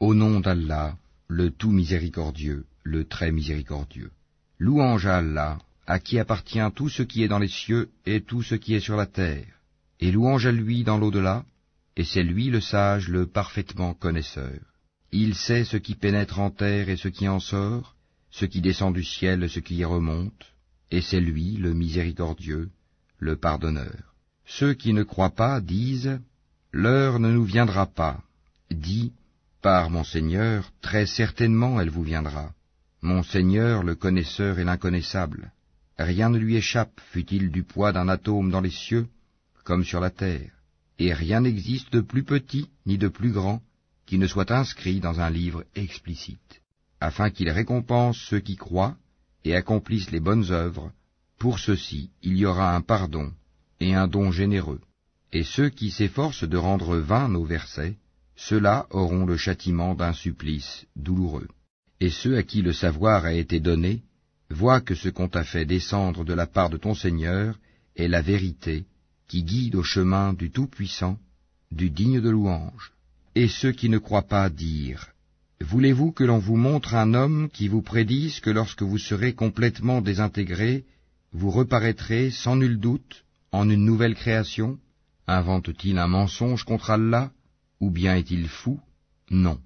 Au nom d'Allah, le tout miséricordieux, le très miséricordieux. Louange à Allah, à qui appartient tout ce qui est dans les cieux et tout ce qui est sur la terre. Et louange à lui dans l'au-delà, et c'est lui le sage, le parfaitement connaisseur. Il sait ce qui pénètre en terre et ce qui en sort, ce qui descend du ciel et ce qui y remonte, et c'est lui le miséricordieux, le pardonneur. Ceux qui ne croient pas disent « L'heure ne nous viendra pas ». Dis « Par mon Seigneur, très certainement elle vous viendra. Mon Seigneur, le connaisseur et l'inconnaissable. Rien ne lui échappe, fût-il du poids d'un atome dans les cieux, comme sur la terre. Et rien n'existe de plus petit ni de plus grand qui ne soit inscrit dans un livre explicite, afin qu'il récompense ceux qui croient et accomplissent les bonnes œuvres. Pour ceux-ci, il y aura un pardon et un don généreux. Et ceux qui s'efforcent de rendre vains nos versets, ceux-là auront le châtiment d'un supplice douloureux. Et ceux à qui le savoir a été donné, voient que ce qu'on t'a fait descendre de la part de ton Seigneur est la vérité, qui guide au chemin du Tout-Puissant, du digne de louange. Et ceux qui ne croient pas dirent, « Voulez-vous que l'on vous montre un homme qui vous prédise que lorsque vous serez complètement désintégrés, vous reparaîtrez sans nul doute en une nouvelle création? Invente-t-il un mensonge contre Allah, ou bien est-il fou? Non.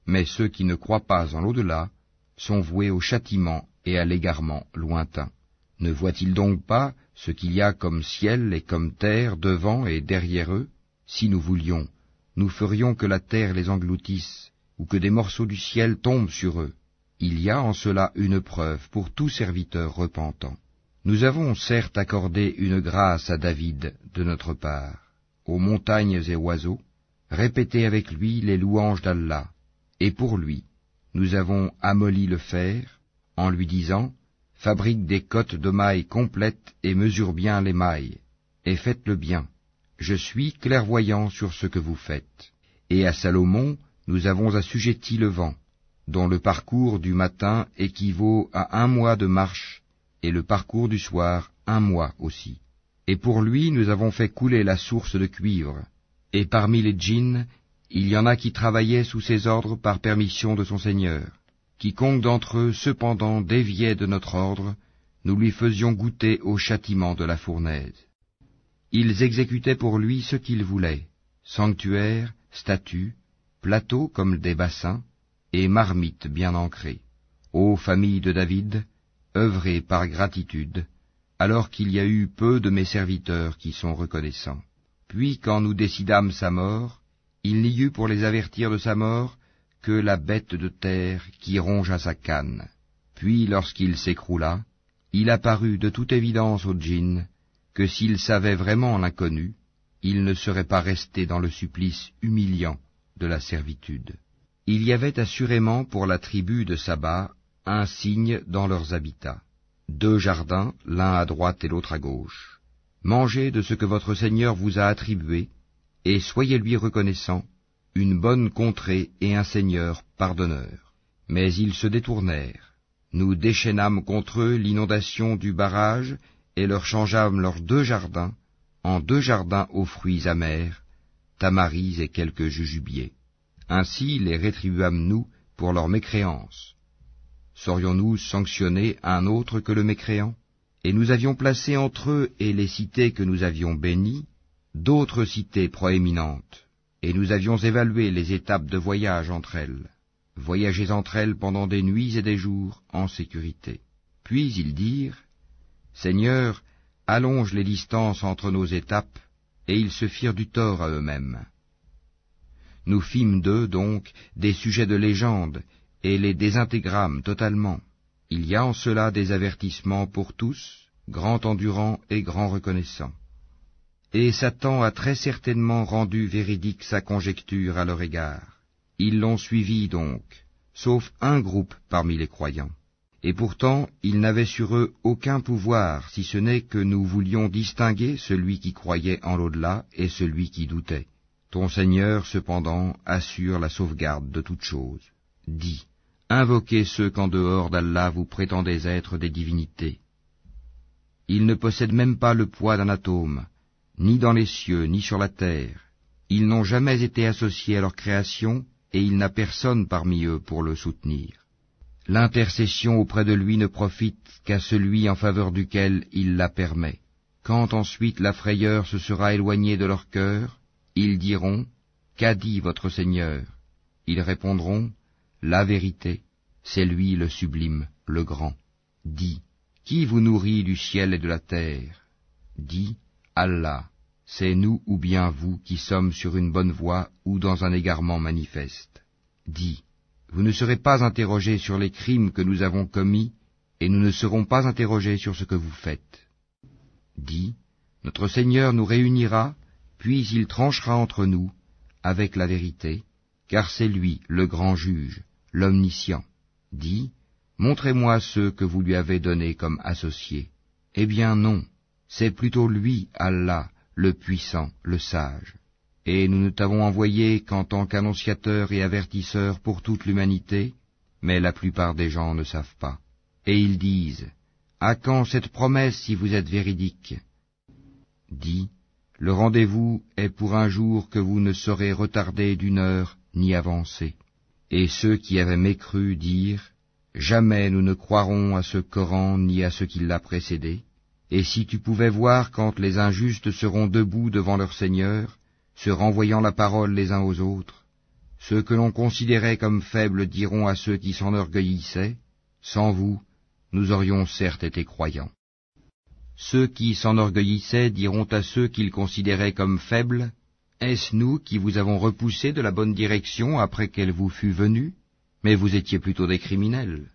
Mais ceux qui ne croient pas en l'au-delà sont voués au châtiment et à l'égarement lointain. Ne voient-ils donc pas ce qu'il y a comme ciel et comme terre devant et derrière eux? Si nous voulions, nous ferions que la terre les engloutisse, ou que des morceaux du ciel tombent sur eux. Il y a en cela une preuve pour tout serviteur repentant. Nous avons certes accordé une grâce à David de notre part, aux montagnes et oiseaux, répétez avec lui les louanges d'Allah, et pour lui, nous avons amolli le fer, en lui disant, fabrique des cottes de mailles complètes et mesure bien les mailles, et faites-le bien. Je suis clairvoyant sur ce que vous faites. Et à Salomon, nous avons assujetti le vent, dont le parcours du matin équivaut à 1 mois de marche, et le parcours du soir 1 mois aussi. Et pour lui, nous avons fait couler la source de cuivre. Et parmi les djinns, il y en a qui travaillaient sous ses ordres par permission de son Seigneur. Quiconque d'entre eux, cependant, déviait de notre ordre, nous lui faisions goûter au châtiment de la fournaise. Ils exécutaient pour lui ce qu'ils voulaient, sanctuaires, statues, plateaux comme des bassins, et marmites bien ancrées. Ô famille de David, œuvrez par gratitude, alors qu'il y a eu peu de mes serviteurs qui sont reconnaissants. Puis quand nous décidâmes sa mort, il n'y eut pour les avertir de sa mort que la bête de terre qui rongea sa canne. Puis lorsqu'il s'écroula, il apparut de toute évidence aux djinns que s'ils savaient vraiment l'inconnu, ils ne seraient pas restés dans le supplice humiliant de la servitude. Il y avait assurément pour la tribu de Saba un signe dans leurs habitats, 2 jardins, l'un à droite et l'autre à gauche. Mangez de ce que votre Seigneur vous a attribué, et soyez-lui reconnaissants, une bonne contrée et un Seigneur pardonneur. Mais ils se détournèrent. Nous déchaînâmes contre eux l'inondation du barrage, et leur changeâmes leurs 2 jardins, en 2 jardins aux fruits amers, tamaris et quelques jujubiers. Ainsi les rétribuâmes-nous pour leur mécréance. Saurions-nous sanctionner un autre que le mécréant? Et nous avions placé entre eux et les cités que nous avions bénies, d'autres cités proéminentes, et nous avions évalué les étapes de voyage entre elles. Voyagez entre elles pendant des nuits et des jours en sécurité. Puis ils dirent, Seigneur, allonge les distances entre nos étapes, et ils se firent du tort à eux-mêmes. Nous fîmes d'eux, donc, des sujets de légende, et les désintégrâmes totalement. Il y a en cela des avertissements pour tous, grand endurant et grand reconnaissant. Et Satan a très certainement rendu véridique sa conjecture à leur égard. Ils l'ont suivi donc, sauf un groupe parmi les croyants. Et pourtant, ils n'avaient sur eux aucun pouvoir, si ce n'est que nous voulions distinguer celui qui croyait en l'au-delà et celui qui doutait. Ton Seigneur, cependant, assure la sauvegarde de toutes choses. Dis, invoquez ceux qu'en dehors d'Allah vous prétendez être des divinités. Ils ne possèdent même pas le poids d'un atome, ni dans les cieux, ni sur la terre. Ils n'ont jamais été associés à leur création, et il n'a personne parmi eux pour le soutenir. L'intercession auprès de lui ne profite qu'à celui en faveur duquel il la permet. Quand ensuite la frayeur se sera éloignée de leur cœur, ils diront, « Qu'a dit votre Seigneur ?» Ils répondront, « La vérité, c'est lui le sublime, le grand. » Dis, « Qui vous nourrit du ciel et de la terre ?» Dis, « Allah, c'est nous ou bien vous qui sommes sur une bonne voie ou dans un égarement manifeste. » Dis, « Vous ne serez pas interrogés sur les crimes que nous avons commis, et nous ne serons pas interrogés sur ce que vous faites. » Dis, « Notre Seigneur nous réunira, puis il tranchera entre nous, avec la vérité, car c'est lui le grand juge, l'omniscient. » Dis, « Montrez-moi ceux que vous lui avez donnés comme associés. » Eh bien non, c'est plutôt lui, Allah, le puissant, le sage. Et nous ne t'avons envoyé qu'en tant qu'annonciateur et avertisseur pour toute l'humanité, mais la plupart des gens ne savent pas. Et ils disent, « À quand cette promesse si vous êtes véridique ?» Dis, « Le rendez-vous est pour un jour que vous ne saurez retarder d'une heure ni avancer. » Et ceux qui avaient mécru dirent, « Jamais nous ne croirons à ce Coran ni à ce qui l'a précédé. Et si tu pouvais voir quand les injustes seront debout devant leur Seigneur, se renvoyant la parole les uns aux autres, ceux que l'on considérait comme faibles diront à ceux qui s'enorgueillissaient, « Sans vous, nous aurions certes été croyants. » Ceux qui s'enorgueillissaient diront à ceux qu'ils considéraient comme faibles, « Est-ce nous qui vous avons repoussé de la bonne direction après qu'elle vous fût venue? Mais vous étiez plutôt des criminels. »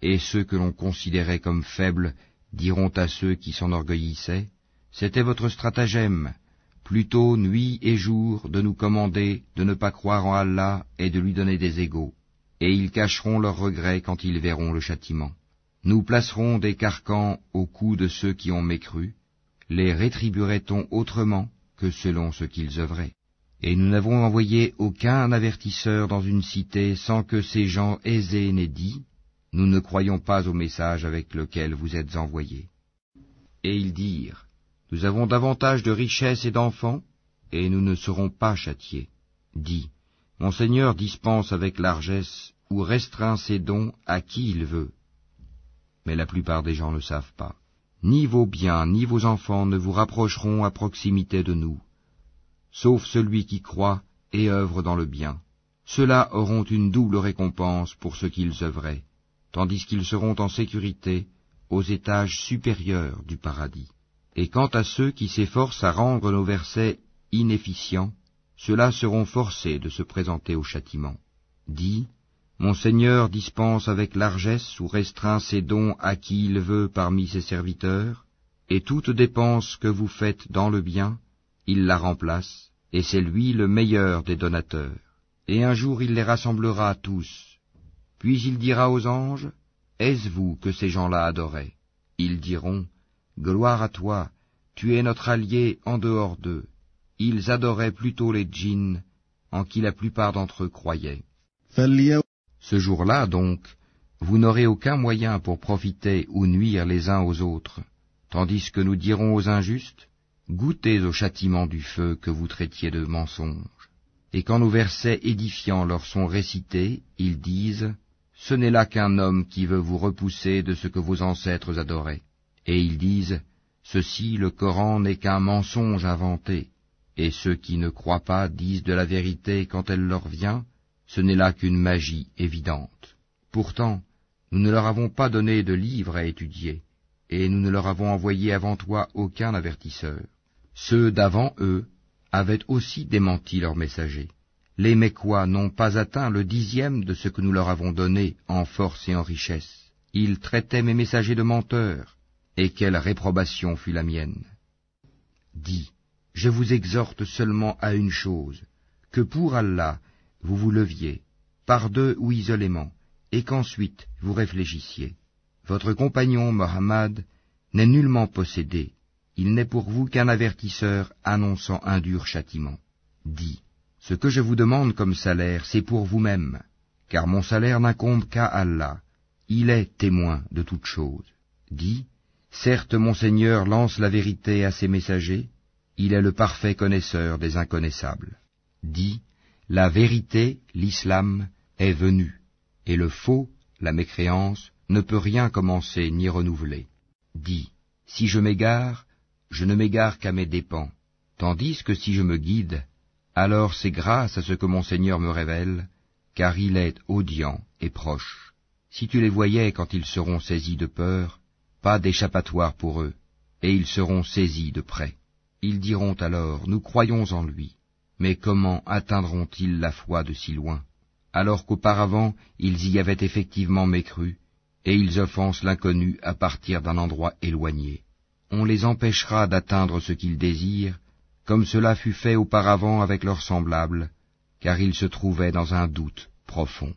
Et ceux que l'on considérait comme faibles diront à ceux qui s'enorgueillissaient, « C'était votre stratagème, plutôt nuit et jour de nous commander de ne pas croire en Allah et de lui donner des égaux. » Et ils cacheront leurs regrets quand ils verront le châtiment. Nous placerons des carcans au cou de ceux qui ont mécru. Les rétribuerait-on autrement que selon ce qu'ils œuvraient? Et nous n'avons envoyé aucun avertisseur dans une cité sans que ces gens aisés n'aient dit, « Nous ne croyons pas au message avec lequel vous êtes envoyés. » Et ils dirent, « Nous avons davantage de richesses et d'enfants, et nous ne serons pas châtiés. » Dis, « Mon Seigneur dispense avec largesse ou restreint ses dons à qui il veut. » Mais la plupart des gens ne savent pas. Ni vos biens, ni vos enfants ne vous rapprocheront à proximité de nous, sauf celui qui croit et œuvre dans le bien. Ceux-là auront une double récompense pour ce qu'ils œuvraient, tandis qu'ils seront en sécurité aux étages supérieurs du paradis. Et quant à ceux qui s'efforcent à rendre nos versets inefficients, ceux-là seront forcés de se présenter au châtiment. Dis, mon Seigneur dispense avec largesse ou restreint ses dons à qui il veut parmi ses serviteurs, et toute dépense que vous faites dans le bien, il la remplace, et c'est lui le meilleur des donateurs. Et un jour il les rassemblera tous. Puis il dira aux anges, « Est-ce vous que ces gens-là adoraient ?» Ils diront, « Gloire à toi, tu es notre allié en dehors d'eux. » Ils adoraient plutôt les djinns, en qui la plupart d'entre eux croyaient. Ce jour-là, donc, vous n'aurez aucun moyen pour profiter ou nuire les uns aux autres, tandis que nous dirons aux injustes, « Goûtez au châtiment du feu que vous traitiez de mensonge. » Et quand nos versets édifiants leur sont récités, ils disent, « Ce n'est là qu'un homme qui veut vous repousser de ce que vos ancêtres adoraient. » Et ils disent, « Ceci, le Coran, n'est qu'un mensonge inventé. » Et ceux qui ne croient pas disent de la vérité quand elle leur vient, ce n'est là qu'une magie évidente. Pourtant, nous ne leur avons pas donné de livre à étudier, et nous ne leur avons envoyé avant toi aucun avertisseur. Ceux d'avant eux avaient aussi démenti leurs messagers. Les Mécois n'ont pas atteint le 10e de ce que nous leur avons donné en force et en richesse. Ils traitaient mes messagers de menteurs, et quelle réprobation fut la mienne. Dis, je vous exhorte seulement à une chose, que pour Allah, vous vous leviez, par deux ou isolément, et qu'ensuite vous réfléchissiez. Votre compagnon Mohammed n'est nullement possédé, il n'est pour vous qu'un avertisseur annonçant un dur châtiment. Dis, ce que je vous demande comme salaire, c'est pour vous-même, car mon salaire n'incombe qu'à Allah, il est témoin de toutes choses. Dis, certes mon Seigneur lance la vérité à ses messagers, il est le parfait connaisseur des inconnaissables. Dis, La vérité, l'islam, est venue, et le faux, la mécréance, ne peut rien commencer ni renouveler. Dis, si je m'égare, je ne m'égare qu'à mes dépens, tandis que si je me guide, alors c'est grâce à ce que mon Seigneur me révèle, car il est audient et proche. Si tu les voyais quand ils seront saisis de peur, pas d'échappatoire pour eux, et ils seront saisis de près. Ils diront alors, nous croyons en lui, mais comment atteindront-ils la foi de si loin, alors qu'auparavant ils y avaient effectivement mécru, et ils offensent l'inconnu à partir d'un endroit éloigné. On les empêchera d'atteindre ce qu'ils désirent, comme cela fut fait auparavant avec leurs semblables, car ils se trouvaient dans un doute profond.